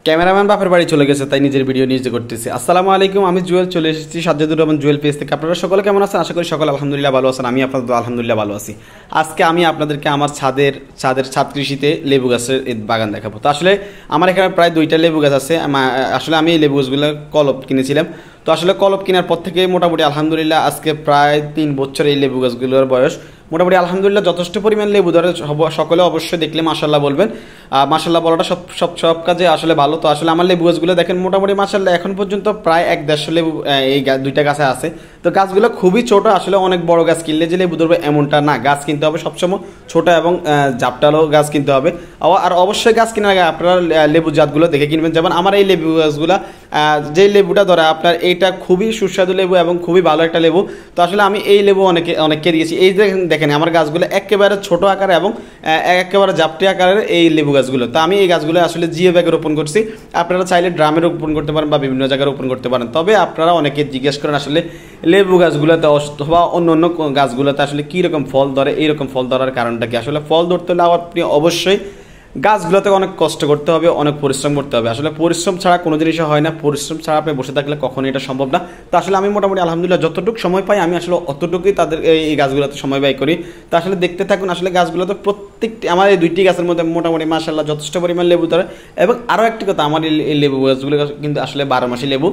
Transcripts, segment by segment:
Cameraman বাপের বাড়ি চলে গেছে, তাই নিজের ভিডিও নিজে করতেছি। আসসালামু আলাইকুম, আমি জুয়েল চলে এসেছি সাজ্জাদুর রহমান জুয়েল পেজ থেকে। আপনারা সকলে কেমন আছেন? আশা করি সকলে আলহামদুলিল্লাহ ভালো আছেন। আমি আপনাদের আলহামদুলিল্লাহ ভালো আছি। আজকে আমি আপনাদেরকে আমার ছাদ কৃষিতে লেবু গাছের বাগান দেখাবো। তো আসলে আমার এখানে প্রায় 2টা লেবু গাছ আছে। আসলে আমি এই লেবু গাছগুলো কলপ কিনেছিলাম। তো আসলে কলপ কেনার পর থেকে মোটামুটি আলহামদুলিল্লাহ আজকে প্রায় 3 বছর এই লেবু গাছগুলোর বয়স। মোটামুটি আলহামদুলিল্লাহ যথেষ্ট পরিমাণ লেবু ধরে। সকলে অবশ্যই দেখলে মাশাল্লাহ বলবেন। মাশাল্লাহ বলাটা সব কাজে আসলে ভালো। তো আসলে আমার লেবু গাছগুলো দেখেন মোটামুটি মাশাল্লাহ এখন পর্যন্ত প্রায় 1-1.5 লেবু এই 2টা গাছে আছে। তো গাছগুলো খুবই ছোট। আসলে অনেক বড় গাছ কিনলে যে লেবু ধরবে এমনটা না, গাছ কিনতে হবে সবসময় ছোট এবং জাপটালো গাছ কিনতে হবে। আর অবশ্যই গাছ কেনার আগে আপনারা লেবু জাতগুলো দেখে কিনবেন। যেমন আমার এই লেবু গাছগুলো, যে লেবুটা ধরে আপনার এইটা খুবই সুস্বাদু লেবু এবং খুবই ভালো একটা লেবু। তো আসলে আমি এই লেবু অনেককে দিয়েছি। এই দেখেন আমার গাছগুলো একেবারে ছোট আকার এবং একেবারে জাপটি আকারের এই লেবু গাছগুলো। তো আমি এই গাছগুলো আসলে জিও ব্যাগে রোপণ করছি। আপনারা চাইলে ড্রামে রোপণ করতে পারেন বা বিভিন্ন জায়গায় রোপণ করতে পারেন। তবে আপনারা অনেকে জিজ্ঞেস করেন আসলে লেবু গাছগুলোতে অথবা অন্য গাছগুলোতে আসলে কীরকম ফল ধরে। এইরকম ফল ধরার কারণটা কি? আসলে ফল ধরতে হলে আপনি অবশ্যই গাছগুলোতে অনেক কষ্ট করতে হবে, অনেক পরিশ্রম করতে হবে। আসলে পরিশ্রম ছাড়া কোনো জিনিসই হয় না। পরিশ্রম ছাড়া আপনি বসে থাকলে কখনোই এটা সম্ভব না। তো আসলে আমি মোটামুটি আলহামদুলিল্লাহ যতটুকু সময় পাই আমি আসলে অতটুকুই তাদের এই গাছগুলোতে সময় ব্যয় করি। তো আসলে দেখতে থাকুন। আসলে গাছগুলোতে প্রত্যেকটি আমার এই 2টি গাছের মধ্যে মোটামুটি মাশাআল্লাহ যথেষ্ট পরিমাণ লেবু ধরে। এবং আরও একটি কথা, আমার এই লেবু গাছগুলো কিন্তু আসলে 12 মাসি লেবু।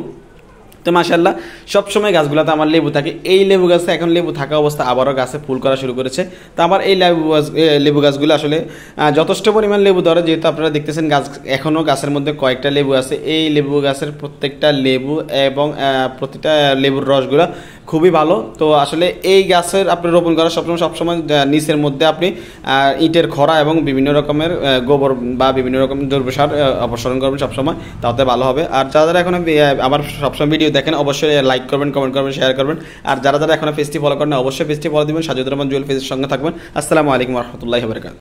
তো মাশাআল্লাহ সবসময় গাছগুলোতে আমার লেবু থাকে। এই লেবু গাছে এখন লেবু থাকা অবস্থা আবারও গাছে ফুল করা শুরু করেছে। তো আমার এই লেবু গাছগুলো আসলে যথেষ্ট পরিমাণ লেবু ধরে। যেহেতু আপনারা দেখতেছেন গাছ এখনও গাছের মধ্যে কয়েকটা লেবু আছে। এই লেবু গাছের প্রত্যেকটা লেবু এবং প্রতিটা লেবুর রসগুলো খুবই ভালো। তো আসলে এই গাছের আপনি রোপণ করা সবসময় নিচের মধ্যে আপনি ইটের খড়া এবং বিভিন্ন রকমের গোবর বা বিভিন্ন রকম জৈব সার অপসারণ করবেন সবসময়, তাতে ভালো হবে। আর যারা এখন আবার সবসময় ভিডিও দেখেন অবশ্যই লাইক করবেন, কমেন্ট করবেন, শেয়ার করবেন। আর যারা এখনো পেজটি ফলো করেন অবশ্যই পেজটি ফলো দিবেন। সাজ্জাদুর রহমান জুয়েল পেজের সঙ্গে থাকবেন। আসসালামু আলাইকুম ওয়া রাহমাতুল্লাহি ওয়া বারাকাতুহু।